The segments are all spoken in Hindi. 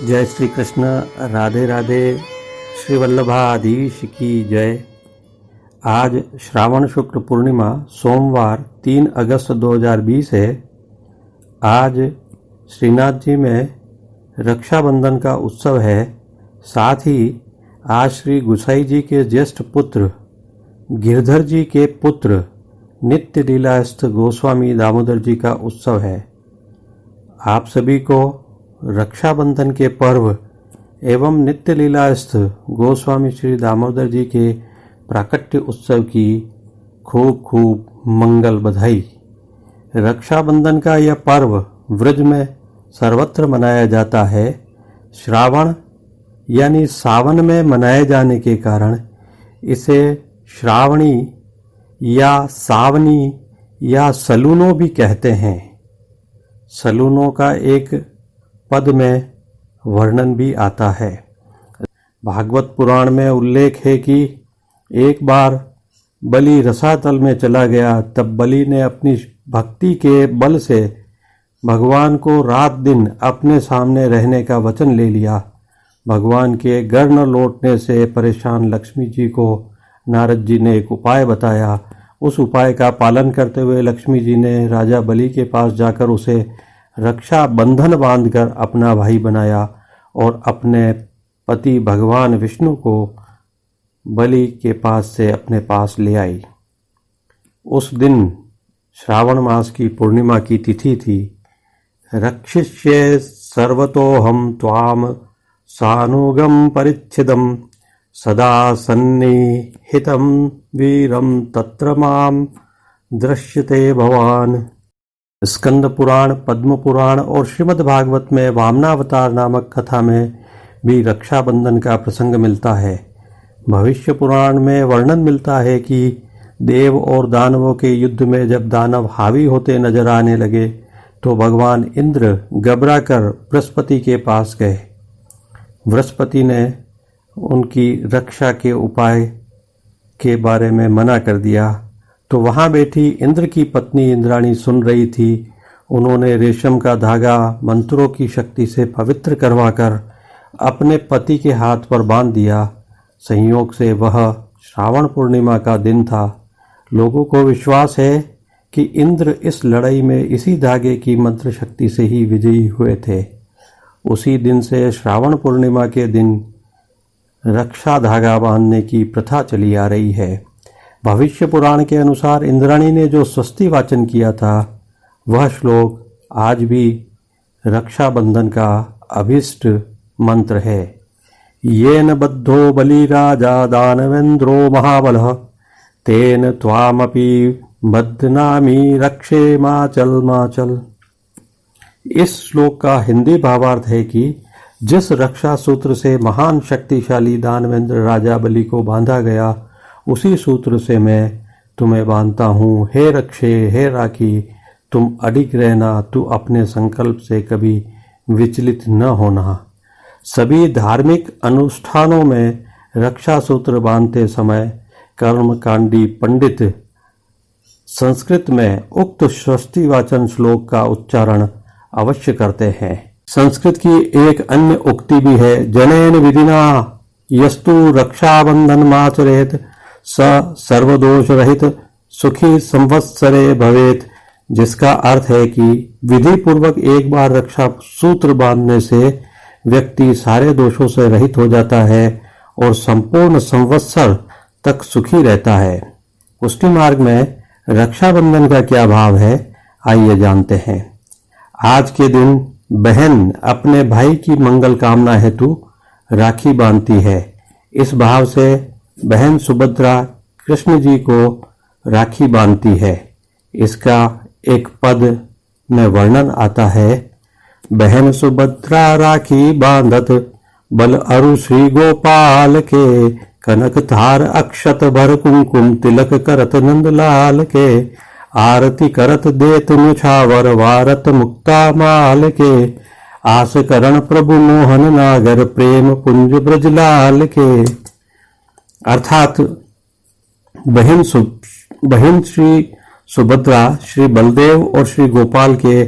जय श्री कृष्ण। राधे राधे। श्री वल्लभाधीश की जय। आज श्रावण शुक्ल पूर्णिमा सोमवार 3 अगस्त 2020 है। आज श्रीनाथ जी में रक्षाबंधन का उत्सव है। साथ ही आज श्री गुसाई जी के ज्येष्ठ पुत्र गिरधर जी के पुत्र नित्य लीलास्थ गोस्वामी दामोदर जी का उत्सव है। आप सभी को रक्षाबंधन के पर्व एवं नित्य लीलास्थ गोस्वामी श्री दामोदर जी के प्राकट्य उत्सव की खूब खूब मंगल बधाई। रक्षाबंधन का यह पर्व व्रज में सर्वत्र मनाया जाता है। श्रावण यानी सावन में मनाए जाने के कारण इसे श्रावणी या सावनी या सलूनो भी कहते हैं। सलूनो का एक पद में वर्णन भी आता है। भागवत पुराण में उल्लेख है कि एक बार बलि रसातल में चला गया। तब बलि ने अपनी भक्ति के बल से भगवान को रात दिन अपने सामने रहने का वचन ले लिया। भगवान के घर न लौटने से परेशान लक्ष्मी जी को नारद जी ने एक उपाय बताया। उस उपाय का पालन करते हुए लक्ष्मी जी ने राजा बलि के पास जाकर उसे रक्षा बंधन बांधकर अपना भाई बनाया और अपने पति भगवान विष्णु को बलि के पास से अपने पास ले आई। उस दिन श्रावण मास की पूर्णिमा की तिथि थी। रक्षिष्ये सर्वतोहम त्वाम सानुगम परिच्छिदम सदा सन्निहितं वीरम तत्र माम दृश्यते भवान। स्कंद पुराण, पद्म पुराण और श्रीमद् भागवत में वामनावतार नामक कथा में भी रक्षाबंधन का प्रसंग मिलता है। भविष्य पुराण में वर्णन मिलता है कि देव और दानवों के युद्ध में जब दानव हावी होते नजर आने लगे तो भगवान इंद्र घबरा कर बृहस्पति के पास गए। बृहस्पति ने उनकी रक्षा के उपाय के बारे में मना कर दिया। तो वहाँ बैठी इंद्र की पत्नी इंद्राणी सुन रही थी। उन्होंने रेशम का धागा मंत्रों की शक्ति से पवित्र करवाकर अपने पति के हाथ पर बांध दिया। संयोग से वह श्रावण पूर्णिमा का दिन था। लोगों को विश्वास है कि इंद्र इस लड़ाई में इसी धागे की मंत्र शक्ति से ही विजयी हुए थे। उसी दिन से श्रावण पूर्णिमा के दिन रक्षा धागा बांधने की प्रथा चली आ रही है। भविष्य पुराण के अनुसार इंद्राणी ने जो स्वस्ति वाचन किया था वह श्लोक आज भी रक्षाबंधन का अभिष्ट मंत्र है। येन बद्धो बलिराजा दानवेन्द्रो महाबलः तेन त्वामपि बध्नामि रक्षे माचल माचल। इस श्लोक का हिंदी भावार्थ है कि जिस रक्षा सूत्र से महान शक्तिशाली दानवेंद्र राजा बलि को बांधा गया उसी सूत्र से मैं तुम्हें बांधता हूँ। हे रक्षे, हे राखी, तुम अडिग रहना। तू अपने संकल्प से कभी विचलित न होना। सभी धार्मिक अनुष्ठानों में रक्षा सूत्र बांधते समय कर्मकांडी पंडित संस्कृत में उक्त स्वस्ति वाचन श्लोक का उच्चारण अवश्य करते हैं। संस्कृत की एक अन्य उक्ति भी है, जनेन विधिना यस्तु रक्षाबंधन माचरेत स सर्वदोष रहित सुखी संवत्सरे भवेत। जिसका अर्थ है कि विधि पूर्वक एक बार रक्षा सूत्र बांधने से व्यक्ति सारे दोषों से रहित हो जाता है और संपूर्ण संवत्सर तक सुखी रहता है। पुष्टि मार्ग में रक्षाबंधन का क्या भाव है, आइए जानते हैं। आज के दिन बहन अपने भाई की मंगल कामना हेतु राखी बांधती है। इस भाव से बहन सुभद्रा कृष्ण जी को राखी बांधती है। इसका एक पद में वर्णन आता है, बहन सुभद्रा राखी बांधत बल अरु श्री गोपाल के कनक थार अक्षत भर कुमकुम तिलक करत नंदलाल के आरती करत देत मुछावर वारत मुक्ता माल के आस करण प्रभु मोहन नागर प्रेम पुंज ब्रजलाल के। अर्थात बहन श्री सुभद्रा श्री बलदेव और श्री गोपाल के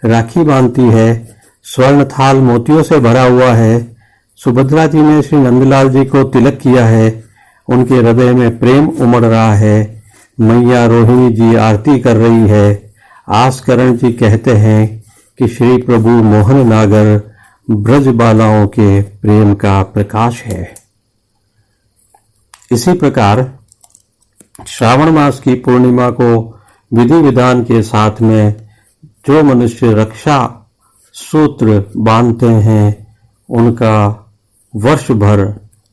राखी बांधती है स्वर्ण थाल मोतियों से भरा हुआ है। सुभद्रा जी ने श्री नंदलाल जी को तिलक किया है। उनके हृदय में प्रेम उमड़ रहा है। मैया रोहिणी जी आरती कर रही है। आसकरण जी कहते हैं कि श्री प्रभु मोहन नागर ब्रज बालाओं के प्रेम का प्रकाश है। इसी प्रकार श्रावण मास की पूर्णिमा को विधि विधान के साथ में जो मनुष्य रक्षा सूत्र बांधते हैं उनका वर्ष भर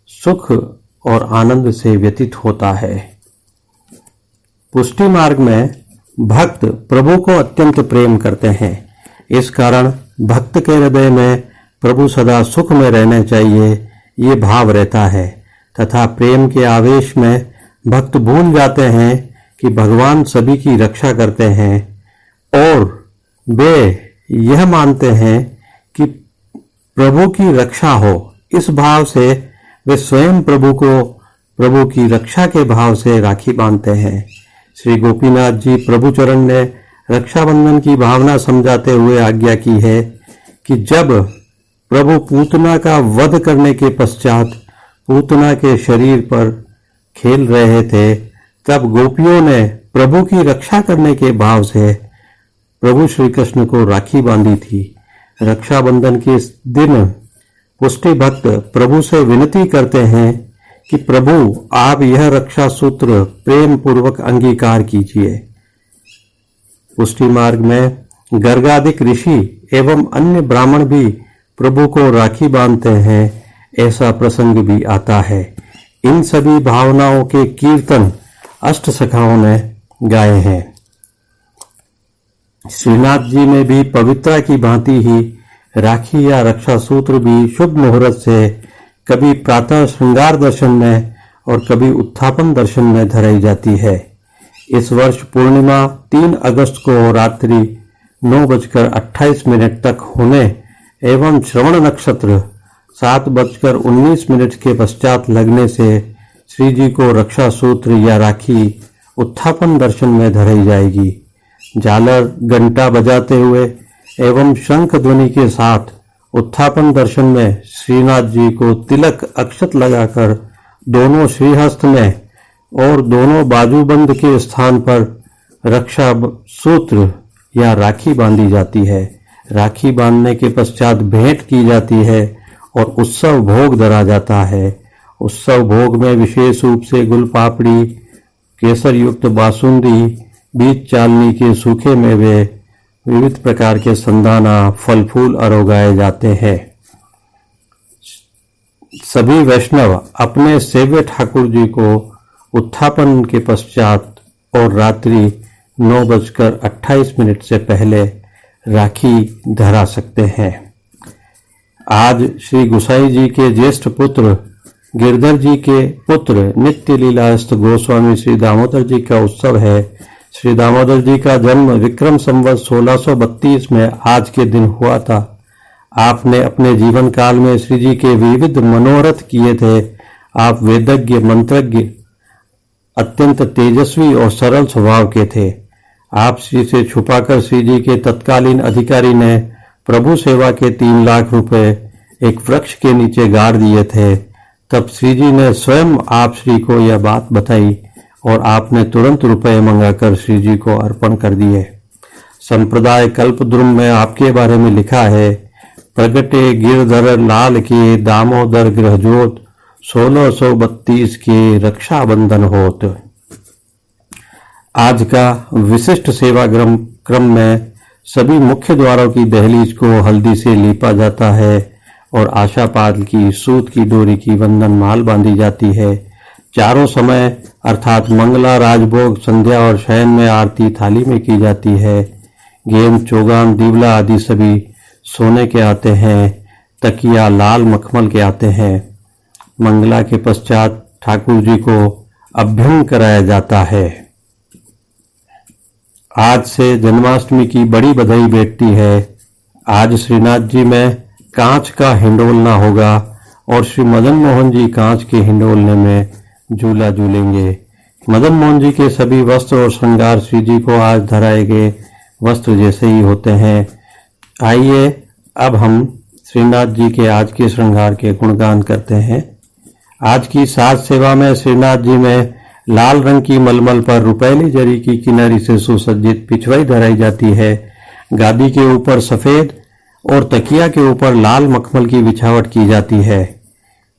सुख और आनंद से व्यतीत होता है। पुष्टि मार्ग में भक्त प्रभु को अत्यंत प्रेम करते हैं। इस कारण भक्त के हृदय में प्रभु सदा सुख में रहने चाहिए, ये भाव रहता है तथा प्रेम के आवेश में भक्त भूल जाते हैं कि भगवान सभी की रक्षा करते हैं और वे यह मानते हैं कि प्रभु की रक्षा हो। इस भाव से वे स्वयं प्रभु को प्रभु की रक्षा के भाव से राखी बांधते हैं। श्री गोपीनाथ जी प्रभु चरण ने रक्षाबंधन की भावना समझाते हुए आज्ञा की है कि जब प्रभु पूतना का वध करने के पश्चात पूतना के शरीर पर खेल रहे थे तब गोपियों ने प्रभु की रक्षा करने के भाव से प्रभु श्री कृष्ण को राखी बांधी थी। रक्षाबंधन के दिन पुष्टि भक्त प्रभु से विनती करते हैं कि प्रभु आप यह रक्षा सूत्र प्रेम पूर्वक अंगीकार कीजिए। पुष्टि मार्ग में गर्गादिक ऋषि एवं अन्य ब्राह्मण भी प्रभु को राखी बांधते हैं, ऐसा प्रसंग भी आता है। इन सभी भावनाओं के कीर्तन अष्ट सखाओं ने गाए हैं। श्रीनाथ जी ने भी पवित्रता की भांति ही राखी या रक्षा सूत्र भी शुभ मुहूर्त से कभी प्रातः श्रृंगार दर्शन में और कभी उत्थापन दर्शन में धराई जाती है। इस वर्ष पूर्णिमा 3 अगस्त को रात्रि 9:28 तक होने एवं श्रवण नक्षत्र 7:19 के पश्चात लगने से श्री जी को रक्षा सूत्र या राखी उत्थापन दर्शन में धराई जाएगी। झालर घंटा बजाते हुए एवं शंख ध्वनि के साथ उत्थापन दर्शन में श्रीनाथ जी को तिलक अक्षत लगाकर दोनों श्रीहस्त में और दोनों बाजूबंद के स्थान पर रक्षा सूत्र या राखी बांधी जाती है। राखी बांधने के पश्चात भेंट की जाती है और उत्सव भोग धरा जाता है। उत्सव भोग में विशेष रूप से गुल पापड़ी, केसर युक्त बासुंदी, बीज चालनी के सूखे मेवे, विविध प्रकार के संदाना, फल फूल आरोगाए जाते हैं। सभी वैष्णव अपने सेव्य ठाकुर जी को उत्थापन के पश्चात और रात्रि 9:28 से पहले राखी धरा सकते हैं। आज श्री गुसाई जी के ज्येष्ठ पुत्र गिरधर जी के पुत्र नित्य लीलास्थ गोस्वामी श्री दामोदर जी का उत्सव है। श्री दामोदर जी का जन्म विक्रम संवत 1632 में आज के दिन हुआ था। आपने अपने जीवन काल में श्री जी के विविध मनोरथ किए थे। आप वेदज्ञ, मंत्रज्ञ, अत्यंत तेजस्वी और सरल स्वभाव के थे। आप श्री से छुपाकर श्री जी के तत्कालीन अधिकारी ने प्रभु सेवा के 3 लाख रुपए एक वृक्ष के नीचे गाड़ दिए थे। तब श्री जी ने स्वयं आप श्री को यह बात बताई और आपने तुरंत रुपए मंगाकर श्री जी को अर्पण कर दिए। संप्रदाय कल्पद्रुम में आपके बारे में लिखा है, प्रगटे गिरधर लाल के दामोदर गृहजोत 1632 के रक्षाबंधन होत। आज का विशिष्ट सेवा क्रम में सभी मुख्य द्वारों की दहलीज को हल्दी से लीपा जाता है और आशापाल की सूत की डोरी की वंदन माल बांधी जाती है। चारों समय अर्थात मंगला, राजभोग, संध्या और शयन में आरती थाली में की जाती है। गेंद, चौगान, दीवला आदि सभी सोने के आते हैं। तकिया लाल मखमल के आते हैं। मंगला के पश्चात ठाकुर जी को अभ्यंग कराया जाता है। आज से जन्माष्टमी की बड़ी बधाई बैठती है। आज श्रीनाथ जी में कांच का हिंडोलना होगा और श्री मदन मोहन जी कांच के हिंडोलने में झूला झूलेंगे। मदन मोहन जी के सभी वस्त्र और श्रृंगार श्री जी को आज धराए गए वस्त्र जैसे ही होते हैं। आइए अब हम श्रीनाथ जी के आज के श्रृंगार के गुणगान करते हैं। आज की साज सेवा में श्रीनाथ जी में लाल रंग की मलमल पर रुपैली जरी की किनारी से सुसज्जित पिछवाई धराई जाती है। गादी के ऊपर सफेद और तकिया के ऊपर लाल मखमल की बिछावट की जाती है।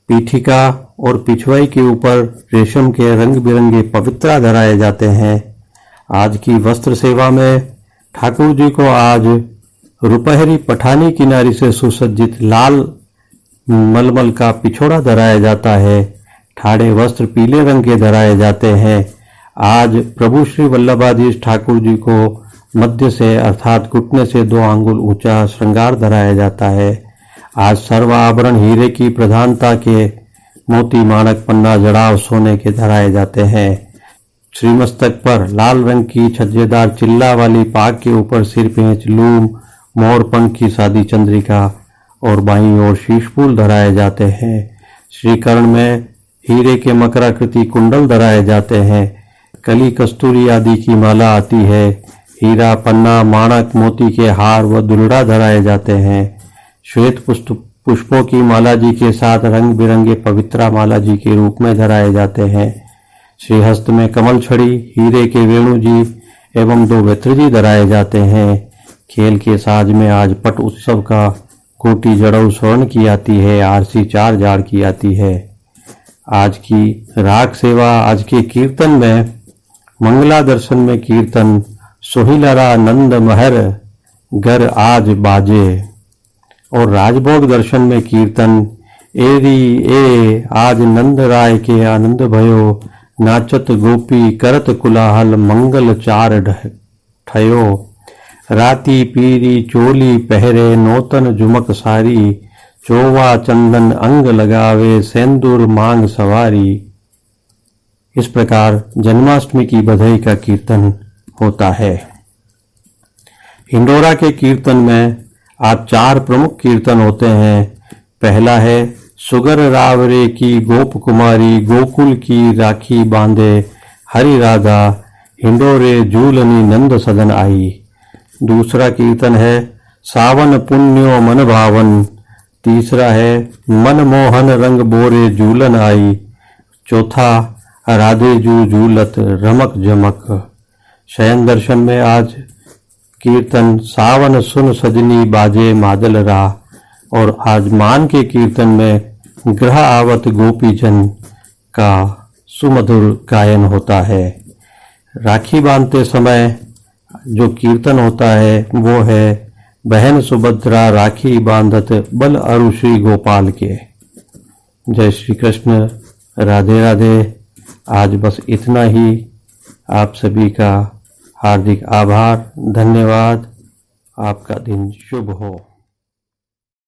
पीठिका और पिछवाई के ऊपर रेशम के रंग बिरंगे पवित्रा धराए जाते हैं। आज की वस्त्र सेवा में ठाकुर जी को आज रुपहरी पठानी किनारी से सुसज्जित लाल मलमल का पिछोड़ा धराया जाता है। ठाड़े वस्त्र पीले रंग के धराए जाते हैं। आज प्रभु श्री वल्लभाधीश ठाकुर जी को मध्य से अर्थात घुटने से 2 आंगुल ऊंचा श्रृंगार धराया जाता है। आज सर्व आभरण हीरे की प्रधानता के मोती माणक पन्ना जड़ाव सोने के धराए जाते हैं। श्रीमस्तक पर लाल रंग की छज्जेदार चिल्ला वाली पाग के ऊपर सिर पेंच लूम मोर पंख की सादी चंद्रिका और बाईं ओर शीशफूल धराए जाते हैं। श्रीकर्ण में हीरे के मकराकृति कुंडल धराए जाते हैं। कली कस्तूरी आदि की माला आती है। हीरा पन्ना माणक मोती के हार व दुलड़ा धराए जाते हैं। श्वेत पुष्पों की माला जी के साथ रंग बिरंगे पवित्रा माला जी के रूप में धराए जाते हैं। श्रीहस्त में कमल छड़ी हीरे के वेणु जी एवं 2 वेत्र जी धराए जाते हैं। खेल के साज में आज पट उत्सव का कोटि जड़ऊ स्वर्ण की आती है। आरसी 4 जाड़ की आती है। आज की राग सेवा आज के कीर्तन में मंगला दर्शन में कीर्तन सोहिलरा नंद महर घर आज बाजे और राजभोग दर्शन में कीर्तन एरी ए आज नंद राय के आनंद भयो नाचत गोपी करत कुलाहल मंगल 4 ठयो राती पीरी चोली पहरे नौतन जुमक सारी चोवा चंदन अंग लगावे सेंदूर मांग सवारी। इस प्रकार जन्माष्टमी की बधाई का कीर्तन होता है। हिंडोरा के कीर्तन में आज 4 प्रमुख कीर्तन होते हैं। पहला है सुगर रावरे की गोप कुमारी गोकुल की राखी बांधे हरि राधा हिंडोरे झूलनी नंद सदन आई। दूसरा कीर्तन है सावन पुण्यो मन भावन। तीसरा है मन मोहन रंग बोरे झूलन आई। चौथा राधे जू झूलत रमक जमक। शयन दर्शन में आज कीर्तन सावन सुन सजनी बाजे मादल राह और आज मान के कीर्तन में ग्रह आवत गोपीजन का सुमधुर गायन होता है। राखी बांधते समय जो कीर्तन होता है वो है बहन सुभद्रा राखी बांधत बल अरु श्री गोपाल के। जय श्री कृष्ण। राधे राधे। आज बस इतना ही। आप सभी का हार्दिक आभार, धन्यवाद। आपका दिन शुभ हो।